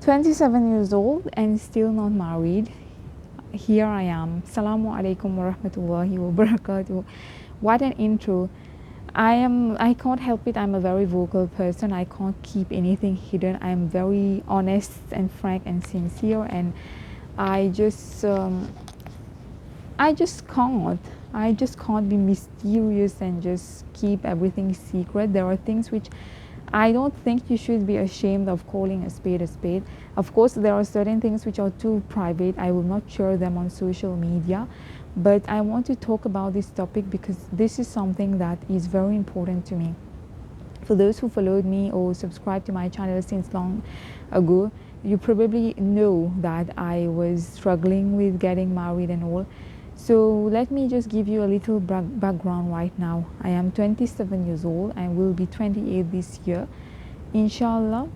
27 years old and still not married. Here I am. Assalamu alaikum wa rahmatullahi wa barakatuh. What an intro. I can't help it. I'm a very vocal person. I can't keep anything hidden. I'm very honest and frank and sincere, and I just um, I just can't. I just can't be mysterious and just keep everything secret. There are things which I don't think you should be ashamed of calling a spade a spade. Of course, there are certain things which are too private. I will not share them on social media. But I want to talk about this topic because this is something that is very important to me. For those who followed me or subscribed to my channel since long ago, you probably know that I was struggling with getting married and all. So let me just give you a little background right now. I am 27 years old and will be 28 this year, inshallah.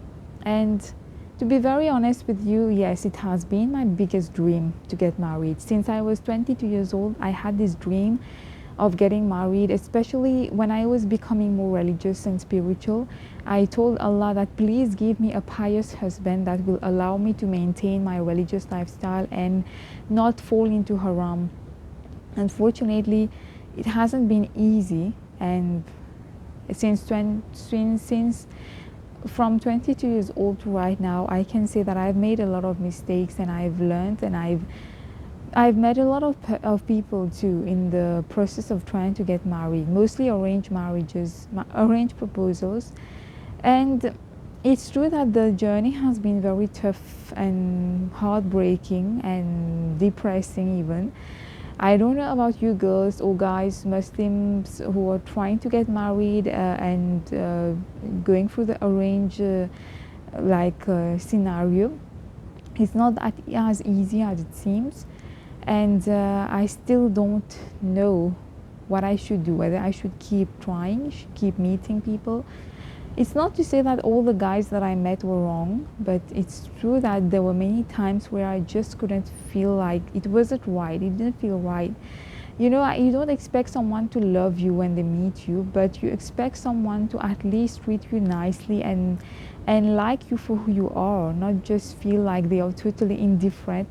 And to be very honest with you, yes, it has been my biggest dream to get married. Since I was 22 years old, I had this dream of getting married, especially when I was becoming more religious and spiritual. I told Allah that please give me a pious husband that will allow me to maintain my religious lifestyle and not fall into haram. Unfortunately, it hasn't been easy, and since from 22 years old to right now, I can say that I've made a lot of mistakes and I've learned, and I've met a lot of people too in the process of trying to get married, mostly arranged marriages, arranged proposals. And it's true that the journey has been very tough and heartbreaking and depressing even. I don't know about you girls or guys, Muslims who are trying to get married and going through the arranged scenario. It's not as easy as it seems, and I still don't know what I should do, whether I should keep trying, keep meeting people. It's not to say that all the guys that I met were wrong, but it's true that there were many times where I just couldn't feel like it wasn't right. It didn't feel right. You know, you don't expect someone to love you when they meet you, but you expect someone to at least treat you nicely and like you for who you are, not just feel like they are totally indifferent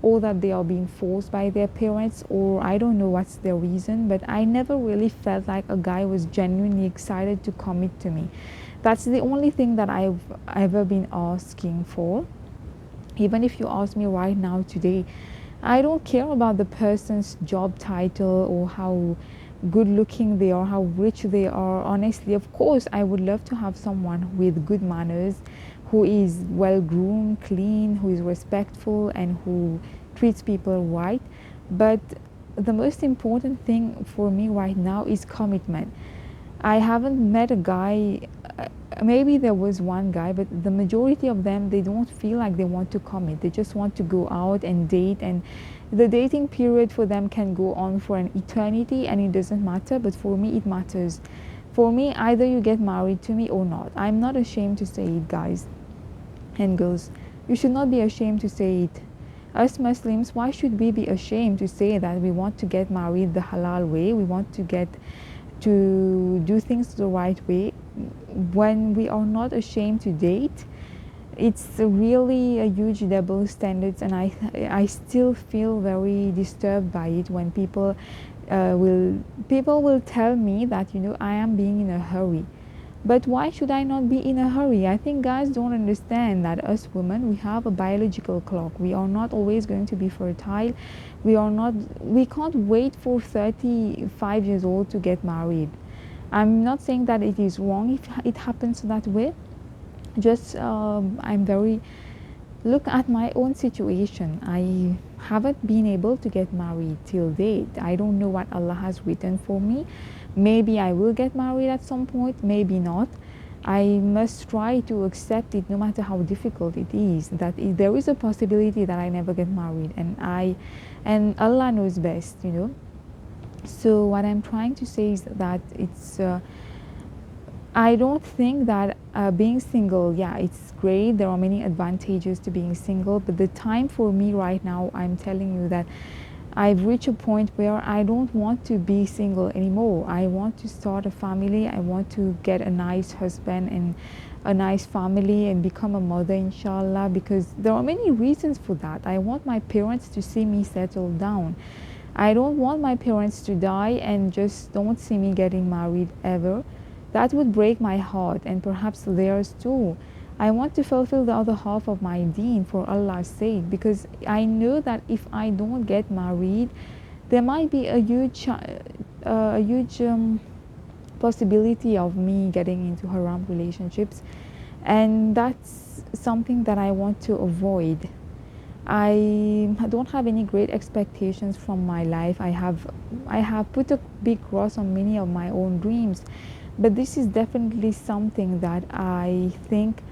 or that they are being forced by their parents, or I don't know what's their reason, but I never really felt like a guy was genuinely excited to commit to me. That's the only thing that I've ever been asking for. Even if you ask me right now today, I don't care about the person's job title or how good looking they are, how rich they are. Honestly, of course, I would love to have someone with good manners, who is well groomed, clean, who is respectful, and who treats people right. But the most important thing for me right now is commitment. I haven't met a guy, maybe there was one guy, but the majority of them, they don't feel like they want to commit. They just want to go out and date, and the dating period for them can go on for an eternity, and it doesn't matter. But for me, it matters. For me, either you get married to me or not. I'm not ashamed to say it, guys and girls. You should not be ashamed to say it. Us Muslims, why should we be ashamed to say that we want to get married the halal way? We want to do things the right way when we are not ashamed to date. It's really a huge double standards, and I still feel very disturbed by it when people will tell me that, you know, I am being in a hurry. But why should I not be in a hurry? I think guys don't understand that us women, we have a biological clock. We are not always going to be fertile. We can't wait for 35 years old to get married. I'm not saying that it is wrong if it happens that way. Just look at my own situation. I haven't been able to get married till date. I don't know what Allah has written for me. Maybe I will get married at some point, maybe not. I must try to accept it no matter how difficult it is, that there is a possibility that I never get married, and Allah knows best, you know. So what I'm trying to say is that I don't think that being single, yeah, it's great. There are many advantages to being single, but the time for me right now, I'm telling you that I've reached a point where I don't want to be single anymore. I want to start a family. I want to get a nice husband and a nice family and become a mother, inshallah, because there are many reasons for that. I want my parents to see me settle down. I don't want my parents to die and just don't see me getting married ever. That would break my heart and perhaps theirs too. I want to fulfill the other half of my deen for Allah's sake, because I know that if I don't get married, there might be a huge possibility of me getting into haram relationships, and that's something that I want to avoid. I don't have any great expectations from my life. I have put a big cross on many of my own dreams, but this is definitely something that I think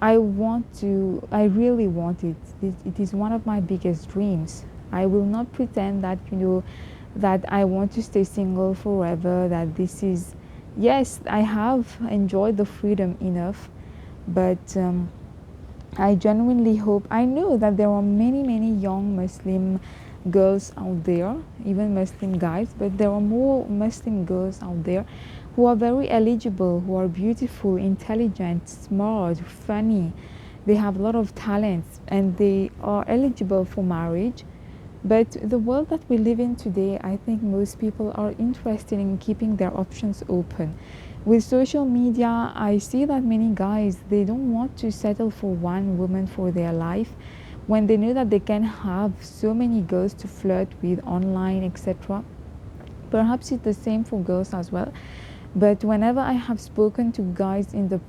I really want it. It is one of my biggest dreams. I will not pretend that, that I want to stay single forever, that this is, yes, I have enjoyed the freedom enough, but I genuinely hope, I know that there are many, many young Muslim girls out there, even Muslim guys, but there are more Muslim girls out there who are very eligible, who are beautiful, intelligent, smart, funny. They have a lot of talents and they are eligible for marriage. But the world that we live in today, I think most people are interested in keeping their options open. With social media, I see that many guys, they don't want to settle for one woman for their life when they know that they can have so many girls to flirt with online, etc. Perhaps it's the same for girls as well. But whenever I have spoken to guys in the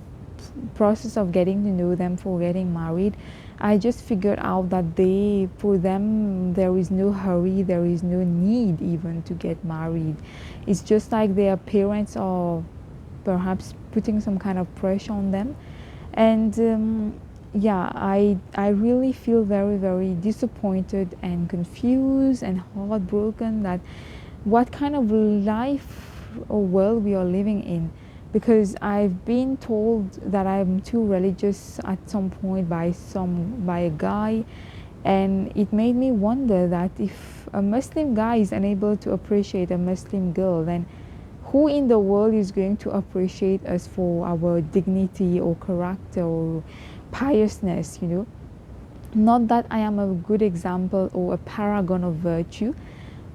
process of getting to know them for getting married, I just figured out that for them, there is no hurry, there is no need even to get married. It's just like their parents are perhaps putting some kind of pressure on them. And yeah, I really feel very, very disappointed and confused and heartbroken that what kind of life or world we are living in, because I've been told that I'm too religious at some point by a guy, and it made me wonder that if a Muslim guy is unable to appreciate a Muslim girl, then who in the world is going to appreciate us for our dignity or character or piousness? Not that I am a good example or a paragon of virtue,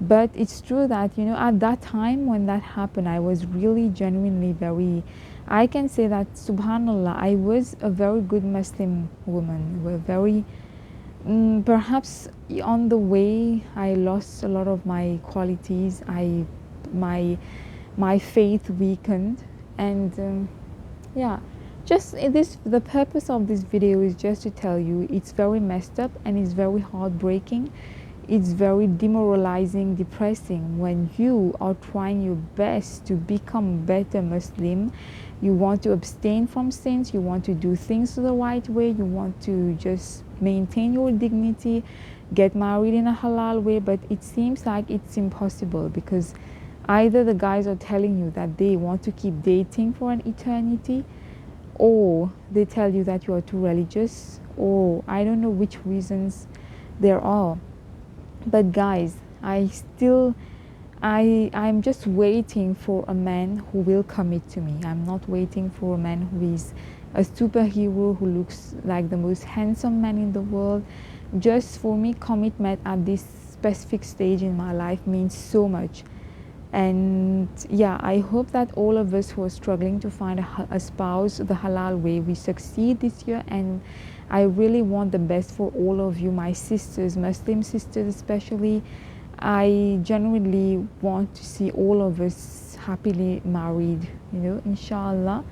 but it's true that, at that time when that happened, I was really genuinely very, I can say that, subhanallah, I was a very good Muslim woman. We're very, perhaps on the way I lost a lot of my qualities. My faith weakened, and yeah, just the purpose of this video is just to tell you it's very messed up and it's very heartbreaking. It's very demoralizing, depressing when you are trying your best to become better Muslim. You want to abstain from sins, you want to do things the right way, you want to just maintain your dignity, get married in a halal way, but it seems like it's impossible, because either the guys are telling you that they want to keep dating for an eternity, or they tell you that you are too religious, or I don't know which reasons there are. But guys, I'm just waiting for a man who will commit to me. I'm not waiting for a man who is a superhero, who looks like the most handsome man in the world. Just for me, commitment at this specific stage in my life means so much. And yeah, I hope that all of us who are struggling to find a spouse the halal way, we succeed this year. And I really want the best for all of you, my sisters, Muslim sisters especially. I genuinely want to see all of us happily married, inshallah.